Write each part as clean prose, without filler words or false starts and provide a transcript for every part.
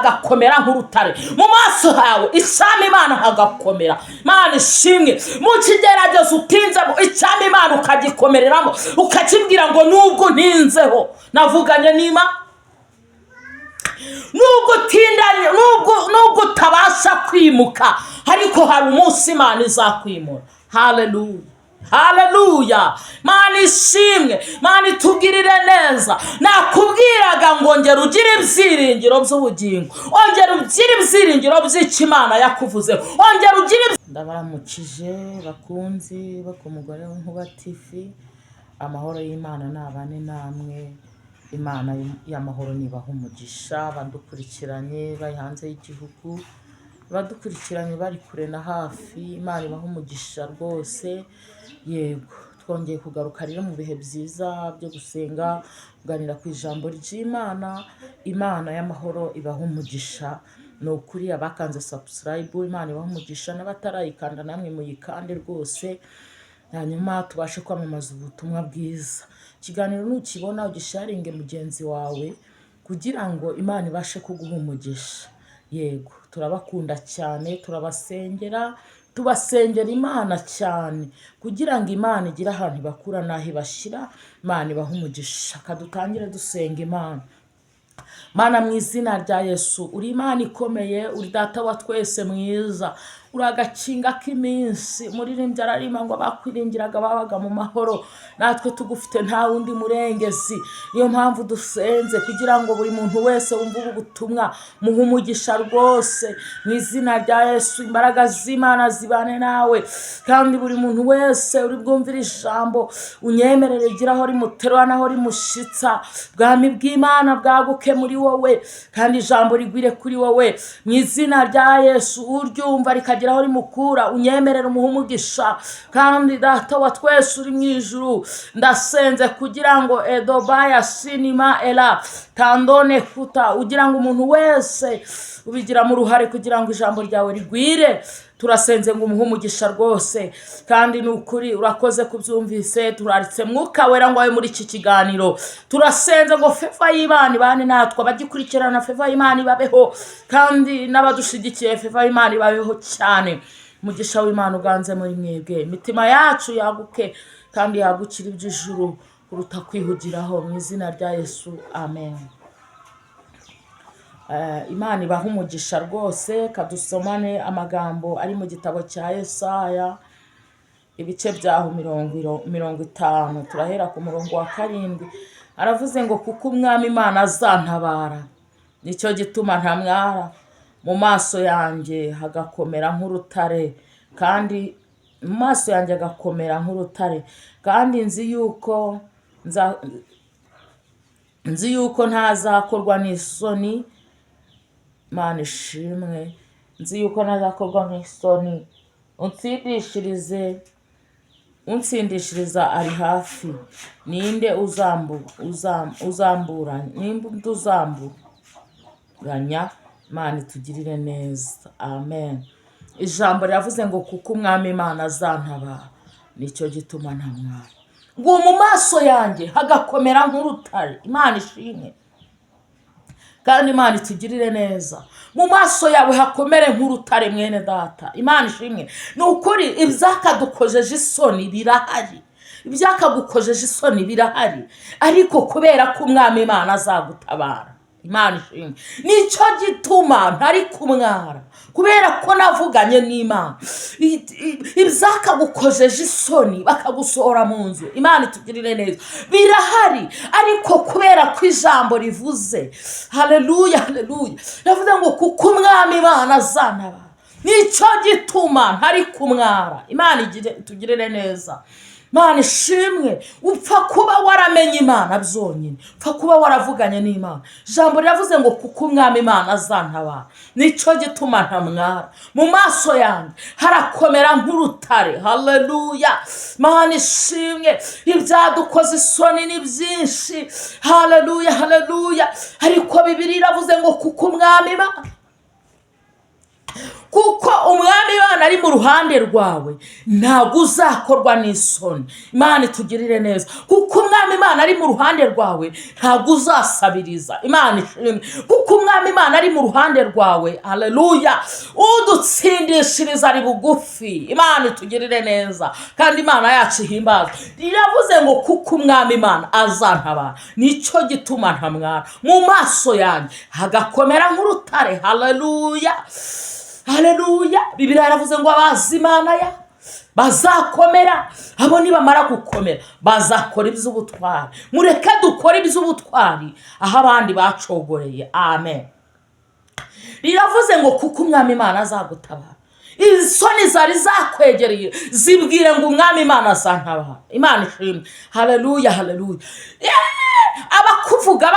hagakomera nk'urutare, mu maso hawe icyama Imana hagakomera. Imana ishimwe. Mu kigeragezo utinzemo icyama Imana ukagikomereramo, ukakibwira ngo nubwo ntinzeho navuganye n'Imana, nubwo utindanye, nubwo utabasha kwimuka, ariko hari umunsi Imana izakwimura. Haleluya, haleluya. Mana ishimwe, Mana itugirire neza. Nakubwiraga ngo ongera ugire ibyiringiro by'ubugingo, ongera ugire ibyiringiro by'Imana yakuvuze, ongera ugire. Ndabaramukije bakunzi bo ku Mugore w'Inkuba TV. Amahoro y'Imana nabane namwe. Imana y'amahoro nibaha umugisha. Badukurikiranye bari hanze y'igihugu, badukurikiranye bari kure na hafi, Imana ibaha umugisha rwose. Yego, twongeye kugaruka rero mu bihe byiza byo gusenga, kuganira ku ijambo ry'Imana. Imana y'amahoro ibaha umugisha. Ni ukuri abakanze subscribe, Imana ibaha umugisha, n'abatarayikanda namwe muyikande rwose, hanyuma tubashe kwamamaza ubutumwa bwiza. Ikiganiro nukibona ugisharinge mugenzi wawe kugira ngo Imana ibashe kuguha umugisha. Yego, turabakunda cyane, turabasengera, tubasengera Imana cyane kugira ngo Imana igire ahantu bakura naho ibashyira. Imana ibaha umugisha. Kadutangire dusenga Imana. Mana, mu izina rya Yesu, uri Imana ikomeye, uri Data wa twese mwiza, uri agakinga k'iminsi. Umuririmbyi ararima ngo bakwiringiraga babaga mu mahoro, natwe tugufite nta wundi murengezi. Niyo mpamvu dusenze kugira ngo buri muntu wese wumva ubu butumwa muhe umugisha rwose. Mu izina rya Yesu, imbaraga z'Imana zibane nawe, kandi buri muntu wese uri bwumvira ijambo unyemerere gira aho rimuterura naho rimushitsa. Bwami bw'Imana bwaguke muri wowe, kandi ijambo rigwire kuri wowe. Mu izina rya Yesu, uryumva rikagira aho rimukura, unyemerere umuhe umugisha. Kandi Data wa twese uri mu ijuru, ndasenze kugira ngo edobaya sinima ela tandone kuta, ugira ngo umuntu wese ubigira mu ruhare kugira ngo ijambo ryawe rigwire. Turasenze ngo umuhe umugisha rwose, kandi ni ukuri urakoze kubyumvise. Turaritse Mwuka Wera ngo abe muri iki kiganiro. Turasenze ngo feva y'Imana ibane natwe, abagikurikirana feva y'Imana ibabeho, kandi n'abadushigikiye feva y'Imana ibabeho cyane. Umugisha w'Imana uganze muri mwebwe, imitima yacu yaguke kandi yagukira iby'ijuru kuruta kwihugiraho. Mu izina rya Yesu, amen. Imana ibaha umugisha rwose. Kadusomane amagambo ari mu gitabo cya Yesaya, ibice byaho 50. Turahera ku murongo wa 7. Aravuze ngo kuko umwami Imana azantabara, nicyo gituma ntamwara. Mu maso yanjye hagakomera nk'urutare, kandi mu maso yanjye agakomera nk'urutare, kandi nzi yuko ntazakorwa n'isoni. Mana ishimwe. Nzi yuko ntazakorwa n'isoni. Unsindishiriza ari hafi. Ninde uzamburanya? Mana itugirire neza, amen. Ijambo ryavuze ngo kuko umwami Imana azantabara, nicyo gituma ntamwara. Ngo mu maso yanjye hagakomera nk'urutare. Imana ishimwe, kandi Imana itugirire neza. Mu maso yawe hakomere nk'urutare mwene data. Imana ishimwe. Ni ukuri ibyakadukojeje isoni birahari, ibyakagukojeje isoni birahari, ariko kubera ko umwami Imana azagutabara. Imana ishimwe. Nicyo gituma ntari kumwara, kubera ko navuganye n'Imana. Ibyakagukojeje isoni bakagusohora mu nzu, Imana itugirire neza, birahari, ariko kubera ko ijambo rivuze. Haleluya, haleluya. Navuze ngo kuko umwami Imana azantabara, nicyo gituma ntari kumwara. Imana itugirire neza. Mana ishimwe. Upfa kuba waramenye Imana byonyine, upfa kuba waravuganye n'Imana. Ijambo ryavuze ngo kuko umwami Imana azantabara, nicyo gituma ntamwara. Mu maso yanjye harakomera nk'urutare. Haleluya. Mana ishimwe. Ibyadukoze isoni ni byinshi. Haleluya, haleluya. Ariko Bibiliya iravuze ngo kuko umwami Imana kuko umwami Imana ari mu ruhande rwawe ntabwo uzakorwa n'isoni. Imana itugirire neza. Kuko umwami Imana ari mu ruhande rwawe ntabwo uzasabiriza. Imana ishimwe. Kuko umwami Imana ari mu ruhande rwawe, haleluya, udutsindishiriza ari bugufi. Imana itugirire neza kandi Imana yacu ihimbaza. Iravuze ngo kuko umwami Imana azantabara nicyo gituma ntamwara, mu maso yanjye hagakomera nk'urutare. Haleluya, haleluya. Bibiliya yaravuze ngo abazi Imana ya bazakomera, abo nibamara gukomera bazakora iby'ubutwari. Mureke dukora iby'ubutwari aho abandi bacogoreye. Amen. Riravuze ngo kuko umwami Imana azagutabara, isoni zari zakwegereye zibwire ngo umwami Imana azantabara. Imana ishimwe. Haleluya, haleluya. Abakuvuga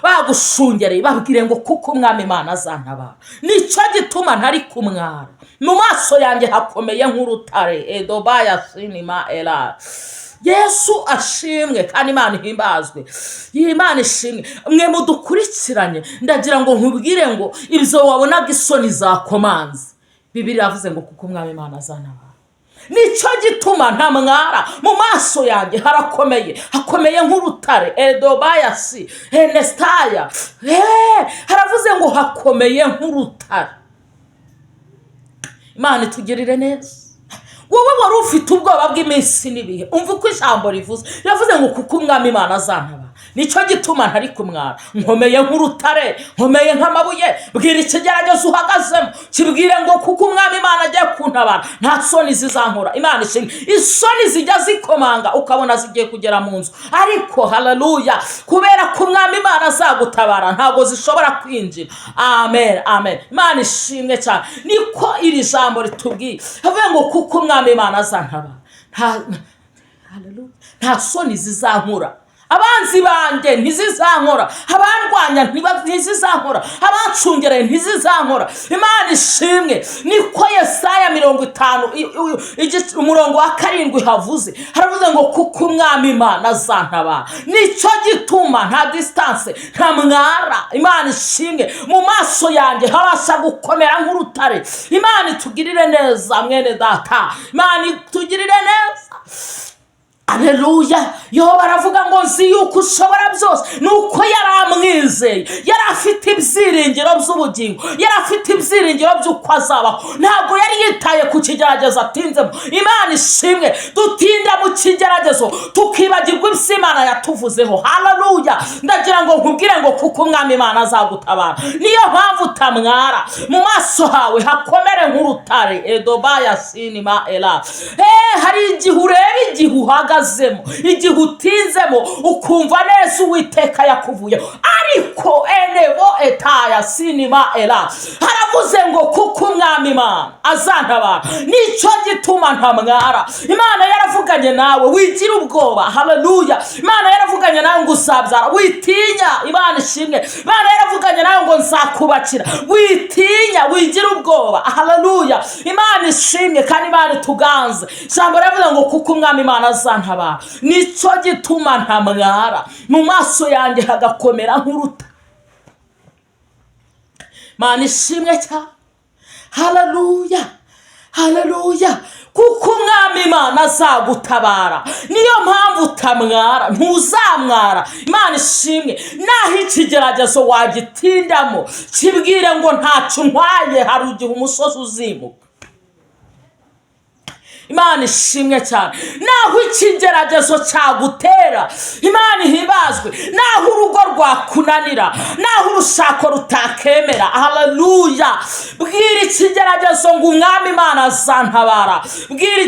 bagushungereye babwire ngo kuko umwami Imana azantabara nicyo gituma ntari kumwara, mu maso yanjye hakomeye nk'urutare. Edobaya sinima era. Yesu ashimwe kandi Imana ihimbazwe. Imana ishimwe. Mwe mudukurikiranye ndagira ngo nkubwire ngo ibyo wabonaga isoni zakomanze, Bibiliya yavuze ngo kuko umwami Imana azantabara nicyo gituma ntamwara, mu maso yanjye harakomeye, hakomeye nk'urutare. Edobayasi enestaya. Haravuze ngo hakomeye nk'urutare. Imana itugirire neza. Wowe wari ufite ubwoba bw'iminsi n'ibihe, umva uko ijambo rivuze. Riravuze ngo kuko umwami Imana azantabara nicyo gituma ntari kumwara, nkomeye nk'urutare, nkomeye nk'amabuye. Bwira ikigeragezo uhagazemo kibwire ngo kuko umwami Imana agiye kuntabara nta soni zizankora. Imana ishimwe. Isoni zijya zikomanga ukabona zigiye kugera mu nzu, ariko haleluya, kubera ko umwami Imana azagutabara ntabwo zishobora kwinjira. Amen, amen. Imana ishimwe cyane. Niko iri jambo ritubwiye. Havuye ngo kuko umwami Imana azantabara nta soni zizankura. Abanzi banjye ntizizankora, abandwanya ntizizankora, abancungereye ntizizankora. Imana ishimwe. Niko Yesaya 50 umurongo wa 7 havuze. Haravuze ngo kuko umwami Imana azantabara nicyo gituma nta distance ntamwara. Imana ishimwe. Mu maso yanjye habasha gukomera nk'urutare. Imana itugirire neza mwene data. Imana itugirire neza. Haleluya. Yo baravuga ngo nzi yuko ushobora byose, nuko yaramwizeye, yari afite ibyiringiro by'ubugingo, yari afite ibyiringiro by'uko azabaho, ntabwo yari yitaye ku kigeragezo atinzemo. Imana ishimwe. Dutinda mu kigeragezo tukibagirwa ibyo Imana yatuvuzeho. Haleluya. Ndagira ngo nkubwire ngo kuko umwami Imana azagutabara niyo mpamvu utamwara, mu maso hawe hakomere nk'urutare. Edobaya sinima era. Hari igihe ureba igihe uhagazemo, igihe utinzemo ukumva neza Uwiteka yakuvuyeho, ariko enevo etaya sinima era. Haravuze ngo kuko umwami Imana azantabara nicyo gituma ntamwara. Imana yaravuganye nawe, wigira ubwoba. Haleluya. Imana yaravuganye nawe ngo uzabyara, witinya. Imana ishimwe. Imana yaravuganye nawe ngo nzakubakira, witinya, wigira ubwoba. Haleluya. Imana ishimwe kandi Imana tuganze. Jambo ravuga ngo kuko umwami Imana azantabara nicyo gituma ntamwara, mu maso yanjye hagakomera nk'urutare. Imana ishimwe cyane. Haleluya, haleluya. Kuko umwami Imana azagutabara niyo mpamvu utamwara, ntuzamwara. Imana ishimwe. Naho ikigeragezo wagitindamo kibwire ngo ntacyo ntwaye, hari igihe umusozi uzimuka. Imana ishimwe cyane. Naho ikigeragezo cyagutera, Imana ihibazwe. Naho urugo rwakunanira, naho urushako rutakemera, haleluya, bwira ikigeragezo ngo umwami Imana azantabara. Bwira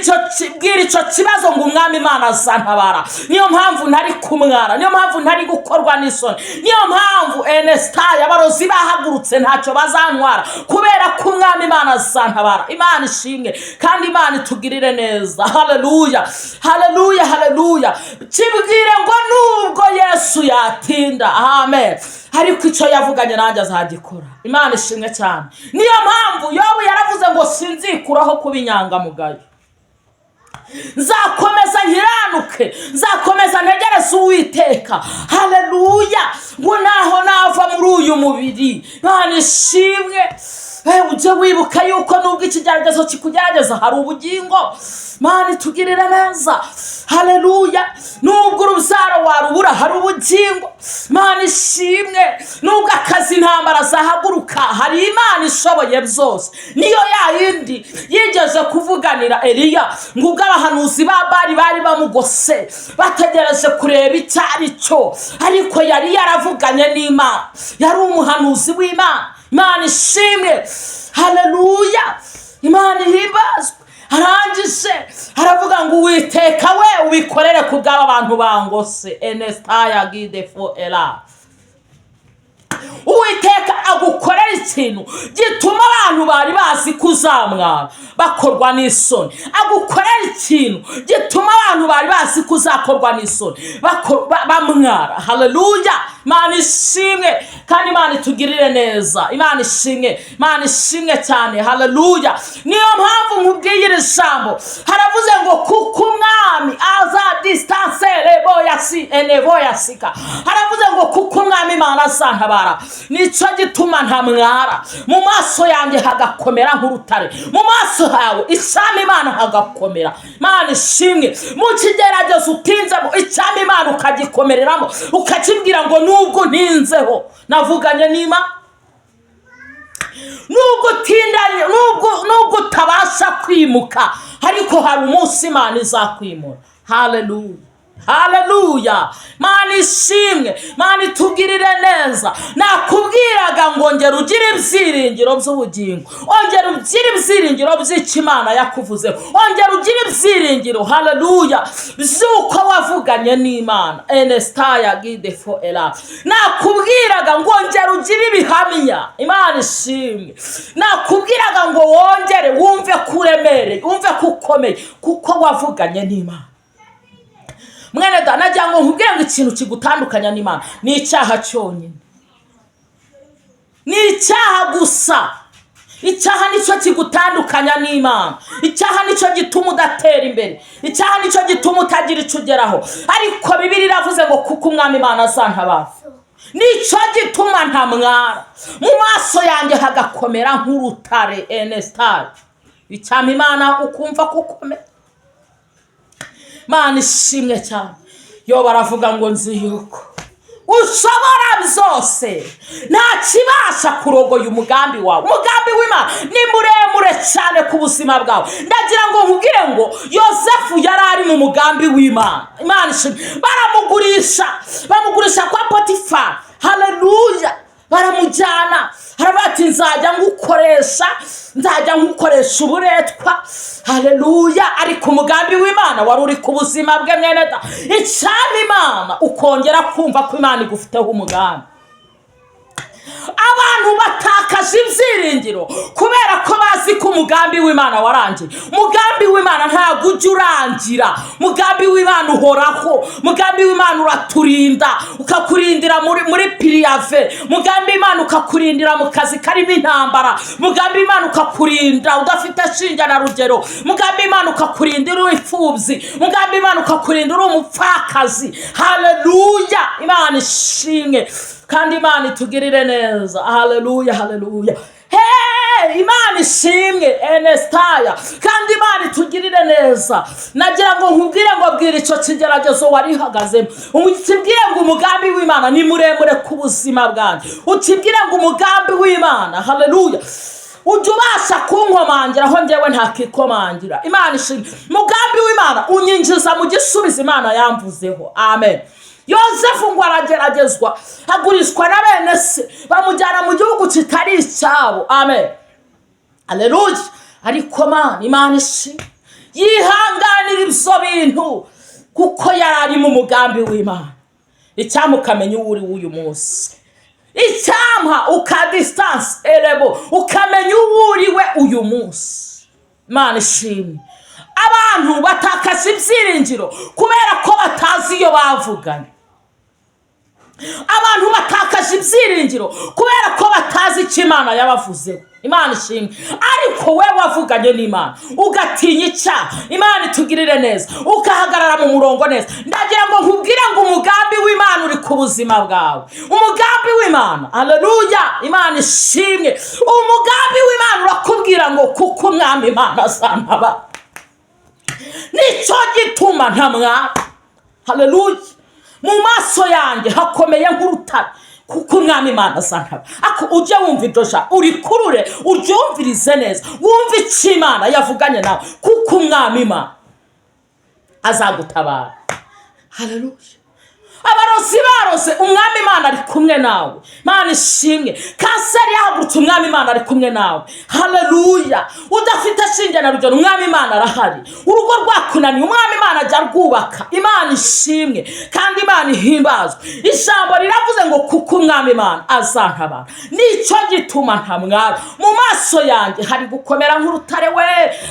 icyo kibazo ngo umwami Imana azantabara. Niyo mpamvu ntari kumwara, niyo mpamvu ntari gukorwa n'isoni, niyo mpamvu enestaya abarozi bahagurutse ntacyo bazantwara, kubera ko umwami Imana azantabara. Imana ishimwe kandi Imana itugirire neza. Haleluya, haleluya, haleluya. Kibwire ngo nubwo Yesu yatinda, amen, ariko icyo yavuganye nanjye azagikora. Imana ishimwe cyane. Niyo mpamvu Yobu yaravuze ngo sinzikuraho kuba inyangamugayo, nzakomeza nkiranuke, nzakomeza ntegereze Uwiteka. Haleluya. Ngo naho nava muri uyu mubiri, Imana ishimwe, ujye wibuka yuko nubwo ikigeragezo kikugerageza hari ubugingo. Mana tugirire neza, haleluya. Nubwo urubyaro warubura hari ubugingo, Mana ishimwe. Nubwo akazi intambara zahaguruka hari Imana ishoboye byose. Niyo yayindi yigeze kuvuganira Eliya ngo ubwo abahanuzi ba Bali bari bamugose bategereje kureba icyo ari cyo, ariko yari yaravuganye n'Imana, yari umuhanuzi w'Imana. Imana ishimwe, haleluya. Imana ihimbazwe. Arangije aravuga ngo Uwiteka we ubikorere ku bw'aba bantu bangose. Enestaya gide fo era. Uwiteka agukorera ikintu gituma abantu bari bazi kuzamwara bakorwa n'isoni. Agukorera ikintu gituma abantu bari bazi kuzakorwa n'isoni bamwara. Haleluya. Imana ishimwe kandi Imana itugirire neza. Imana ishimwe, Imana ishimwe cyane. Haleluya. Niyo mpamvu nkubwiye iri jambo, haravuze ngo kuko umwami aza distance Bw'Si Bw'Si. Haravuze ngo kuko umwami Imana azantabara, nicyo gituma ntamwara. Mu maso yanjye hagakomera nk'urutare, mu maso hawe icyama Imana hagakomera. Imana ishimwe. Mu kigeragezo utinzemo icyama Imana ukagikomereramo, ukakibwira ngo nubwo ntinzeho navuganye n'Imana. Nubwo utindanye, nubwo utabasha kwimuka, ariko hari umunsi Imana izakwimura. Haleluya, haleluya. Mana ishimwe, Mana itugirire neza. Nakubwiraga ngo ongera ugire ibyiringiro by'ubugingo, ongera ugire ibyiringiro by'Imana yakuvuze, ongera ugire ibyiringiro, haleluya, by'uko wavuganye n'Imana. Enestaya gide fo era. Nakubwiraga ngo ongera ugire ibihamya. Imana ishimwe. Nakubwiraga ngo wongere wumve kuremere, wumve kukomeye, kuko wavuganye n'Imana. Mwene da najya ngo nkubwire ngo ikintu kigutandukanya n'Imana ni icyaha cyonyine. Ni icyaha gusa. Icyaha nicyo kigutandukanya n'Imana. Icyaha nicyo gituma udatera imbere. Icyaha nicyo gituma utagira icyo ugeraho. Ariko Bibiliya iravuze ngo kuko umwami Imana azantabara, nicyo gituma ntamwara. Mu maso yanjye hagakomera nk'urutare. Enestari. Icyama Imana ukumva kukomera. Mana ishimwe cyane. Yo baravuga ngo nzi yuko ushobora byose, nta kibasha kurogoya umugambi wawe. Umugambi w'Imana ni muremure cyane ku buzima bwawe. Ndagira ngo nkubwire ngo Yosefu yari ari mu mugambi w'Imana. Imana ishimwe. Bamugurisha kwa Potifari. Haleluya. Baramujyana, harabati nzajya ngukoresha uburetwa. Haleluya. Ariko umugambi w'Imana wari uri ku buzima bwe mwene da. Icyama Imana ukongera kumva ko Imana igufiteho umugambi. Abantu batakaje ibyiringiro kubera ko bazi ko umugambi w'Imana warangiye. Umugambi w'Imana ntabwo ujya urangira. Umugambi w'Imana uhoraho. Umugambi w'Imana uraturinda, ukakurindira muri piriyave. Umugambi w'Imana ukakurindira mu kazi karimo intambara. Umugambi w'Imana ukakurinda udafite shinge na rugero. Umugambi w'Imana ukakurindira uri imfubyi. Umugambi w'Imana ukakurindira uri umupfakazi. Haleluya. Imana ishimwe kandi Imana itugirire neza. Haleluya, haleluya. Imana ishimwe. Enestaya kandi Imana itugirire neza. Nagira ngo nkubwire ngo bwira icyo kigeragezo warihagazemo, ukibwire ngo umugambi w'Imana ni muremure ku buzima bwanjye. Ukibwire ngo umugambi w'Imana, haleluya, ujya ubasha kunkomangira aho njyewe ntakikomangira. Imana ishimwe. Umugambi w'Imana unyinjiza mu gisubizo Imana yamvuzeho. Amen. Yosefu ngo arageragezwa, agurishwa na bene se, bamujyana mu gihugu kitari icyabo. Amen, haleluya. Ariko Imana ishimwe, yihanganira ibyo bintu kuko yari ari mu mugambi w'Imana. Icyampa ukamenya uwo uri w'uyu munsi. Icyampa ukadistance elebo ukamenya uwo uri we uyu munsi. Imana ishimwe. Abantu batakaza ibyiringiro kubera ko batazi iyo bavuganye. Abantu batakaje ibyiringiro kubera ko batazi icyo Imana yabavuzeho. Imana ishimwe. Ariko we wavuganye n'Imana ugatinya icyaha, Imana itugirire neza, ukahagarara mu murongo neza. Ndagira ngo nkubwire ngo umugambi w'Imana uri ku buzima bwawe. Umugambi w'Imana, haleluya, Imana ishimwe. Umugambi w'Imana kuko umwami Imana azantabara. Nicyo gituma ntamwara. Haleluya. Mu maso yanjye hakomeye nk'urutare kuko umwami Imana azantabara. Ako ujye wumva iryo jambo urikurure uryumvirize neza, wumve icyo Imana yavuganye nawe kuko umwami Imana azagutabara. Haleluya. Abarozi barose umwami Imana ari kumwe nawe. Imana ishimwe. Kanseri yahagurutse umwami Imana ari kumwe nawe. Haleluya. Udafite shinge na rugero umwami Imana arahari. Urugo rwakunaniye umwami Imana ajya rwubaka. Imana ishimwe kandi Imana ihimbazwe. Ijambo riravuze ngo kuko umwami Imana azantabara. Nicyo gituma ntamwara. Mu maso yanjye hari gukomera nk'urutare we.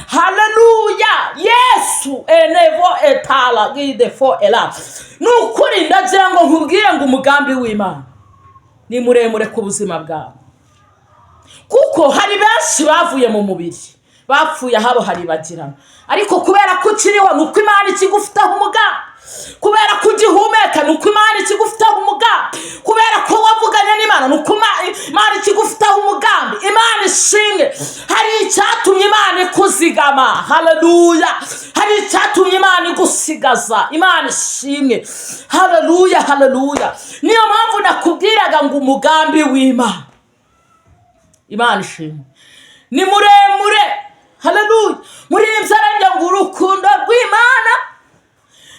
Haleluya. Yesu enevo etala gide fo ela. Nukuri ndagira ngo nkubwire ngo umugambi w'Imana ni muremure ku buzima bwawe, kuko hari benshi bavuye mu mubiri bapfuye habo haribagirana, ariko kubera ko ukiriho nuko Imana ikigufiteho umugambi, kubera ko ugihumeka nuko Imana ikigufiteho umugambi, kubera ko wavuganye n'Imana nuko Imana ikigufiteho umugambi. Imana ishimwe. Hari icyatumye Imana ikuzigama. Haleluya. Hari icyatumye Imana igusigaza. Imana ishimwe. Haleluya, haleluya. Niyo mpamvu nakubwiraga ngo umugambi w'Imana, Imana ishimwe, ni muremure. Haleluya. Muri ibyo ngo urukundo rw'Imana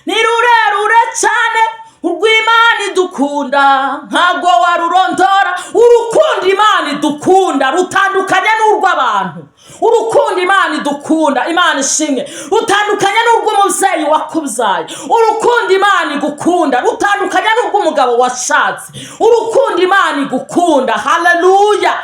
ni rurerure cyane, urw'Imana idukunda ntabwo warurondora. Urukundo Imana idukunda rutandukanye n'urw'abantu. Urukundo Imana idukunda, Imana ishimwe, rutandukanye n'urw'umubyeyi wakubyaye. Urukundo Imana igukunda rutandukanye n'urw'umugabo washatse. Urukundo Imana igukunda. Haleluya.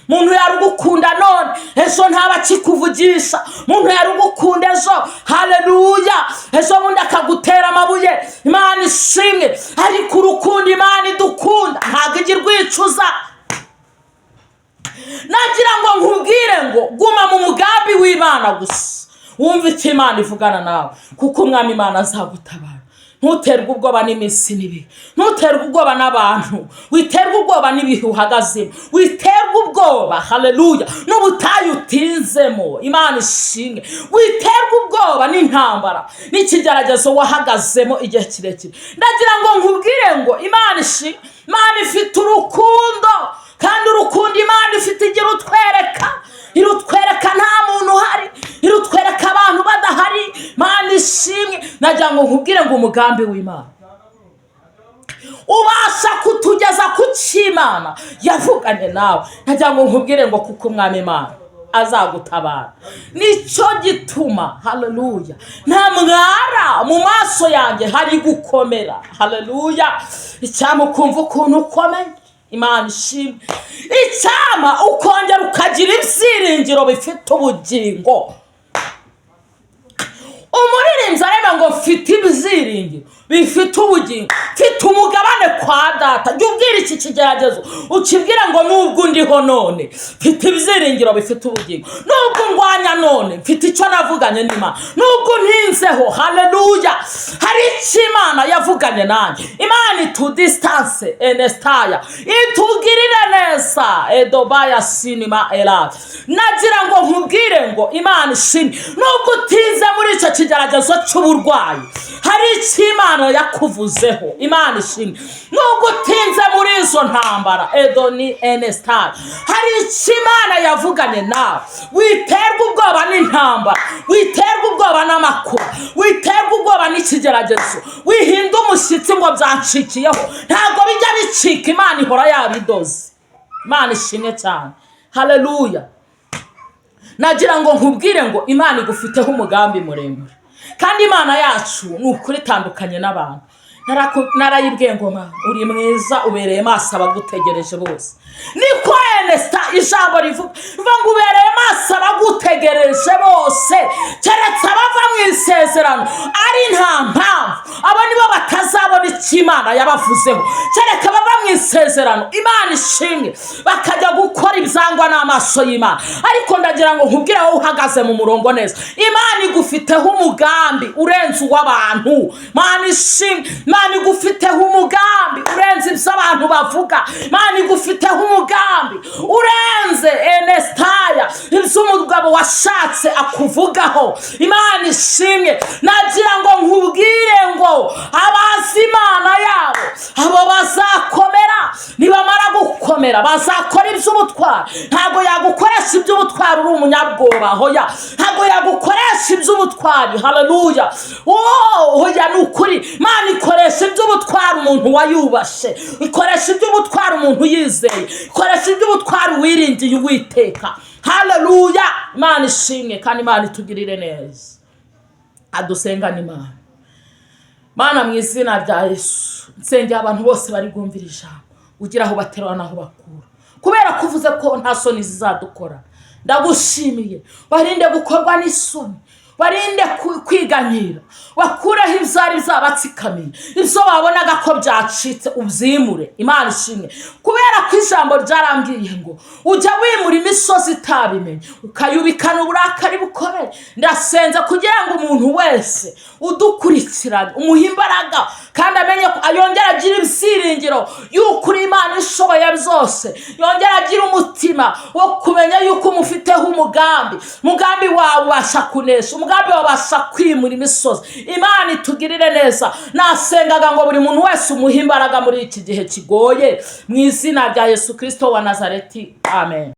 Muntu yarugukunda none ejo ntabakikuvugisha. Muntu yarugukunda ejo, haleluya, ejo bundi akagutera amabuye. Imana ishimwe. Ariko urukundo Imana idukunda ntabwo ijya irwicuza. Nagira ngo nkubwire ngo guma mu mugambi w'Imana gusa, wumve icyo Imana ivugana nawe kuko umwami Imana azagutabara. Ntuterwe ubwoba n'iminsi mibi, ntuterwe ubwoba n'abantu, witerwe ubwoba n'ibihe uhagazemo, witerwe ubwoba, haleluya, n'ubutayu utinzemo. Imana ishimwe. Witerwe ubwoba n'intambara n'ikigeragezo wahagazemo igihe kirekire. Ndagira ngo nkubwire ngo Imana ishimwe. Imana ifite urukundo, kandi urukundo Imana ifite igira utwereka. Irutwereka nta muntu uhari, irutwereka abantu badahari. Imana ishimwe. Nagira ngo nkubwire ngo umugambi w'Imana ubasha kutugeza ku cy'Imana yavuganye nawe. Nagira ngo nkubwire ngo kuko umwami Imana azagutabara. Nicyo gituma, haleluya, ntamwara. Mu maso yanjye hari gukomera. Haleluya. Icyama ukumva ukuntu ukomeye. Imana ishimwe. Icyama ukongera ukagira ibyiringiro bifite ubugingo. Umuririmbyi areba ngo mfite ibyiringiro bifite ubugingo, mfite umugabane kwa data. Jya ubwira iki kigeragezo ukibwira ngo nubwo ndiho none mfite ibyiringiro bifite ubugingo, nubwo ndwanya none mfite icyo navuganye n'Imana, nubwo ntinzeho. Haleluya. Hari icyo Imana yavuganye nanjye. Imana itu distance enestaya itugirire neza edobaya sinima era. Nagira ngo nkubwire ngo Imana ishimwe. Nubwo utinze muri icyo kigeragezo cy'uburwayi, hari icyo Imana yakuvuzeho. Imana ishimwe. Nubwo utinze muri izo ntambara edoni enestar, hari icyo Imana yavuganye nawe. Witerwe ubwoba n'intambara, witerwe ubwoba n'amakuba, witerwe ubwoba n'ikigeragezo, wihinda umushyitsi ngo byancikiyeho. Ntabwo bijya bicika. Imana ihora yabidoze. Imana ishimwe cyane. Haleluya. Nagira ngo nkubwire ngo Imana igufiteho umugambi muremure, kandi Imana yacu ni ukuri itandukanye n'abantu. Narayibwiye ngo Mana uri mwiza, ubereye maso abagutegereje bose. Niko Enesta ijambo rivuga ngo ubereye maso abagutegereje bose, keretse abava mu isezerano ari nta mpamvu. Abo nibo batazabona icyo Imana yabavuzeho, kereka bava mu isezerano. Imana ishimwe. Bakajya gukora ibyangwa n'amaso y'Imana. Ariko ndagira ngo nkubwire wowe uhagaze mu murongo neza, Imana igufiteho umugambi urenze uw'abantu. Imana ishimwe. Imana igufiteho umugambi urenze ibyo abantu bavuga. Imana igufiteho umugambi urenze enestaya ibyo umugabo umugabo washatse akuvugaho. Imana ishimwe. Nagira ngo nkubwire ngo abazi Imana yabo abo bazakomera, nibamara gukomera bazakora iby'ubutwari. Ntago yagukoresha iby'ubutwari uri umunyabwoba, hoya. Ntago yagukoresha iby'ubutwari, haleluya. Hoya ni ukuri. Imana ikoresha iby'ubutwari umuntu wayubashe, ikoresha iby'ubutwari umuntu yizeye, ikoresha iby'ubutwari wiringiye Uwiteka, haleluya. Imana ishimwe kandi Imana itugirire neza. Adusengane Imana. Mana mu izina rya Yesu, nsengera abantu bose bari bwumvira ijambo, ugira aho baterwa naho bakura, kubera kuvuze ko nta soni zizadukora. Ndagushimiye, barinde gukorwa n'isoni, barinde kwiganyira, bakureho ibyari byabatsikamiye, ibyo babonaga ko byacitse ubyimure. Imana ishimwe, kubera ko ijambo ryarambwiye ngo ujya wimura imisozi itabimenye, ukayubikana uburakari bukomeye. Ndasenze kugira ngo umuntu wese udukurikiranye umuha imbaraga, kandi amenye yongera agira ibyiringiro yuko uri Imana ishoboye byose, yongera agira umutima wo kumenya yuko umufiteho umugambi wawe ubasha kunesha, umugambi wawe ubasha kwimura imisozi. Imana itugirire neza. Nasengaga ngo buri muntu wese umuha imbaraga muri iki gihe kigoye, mu izina rya Yesu Kristo wa Nazareti, amen.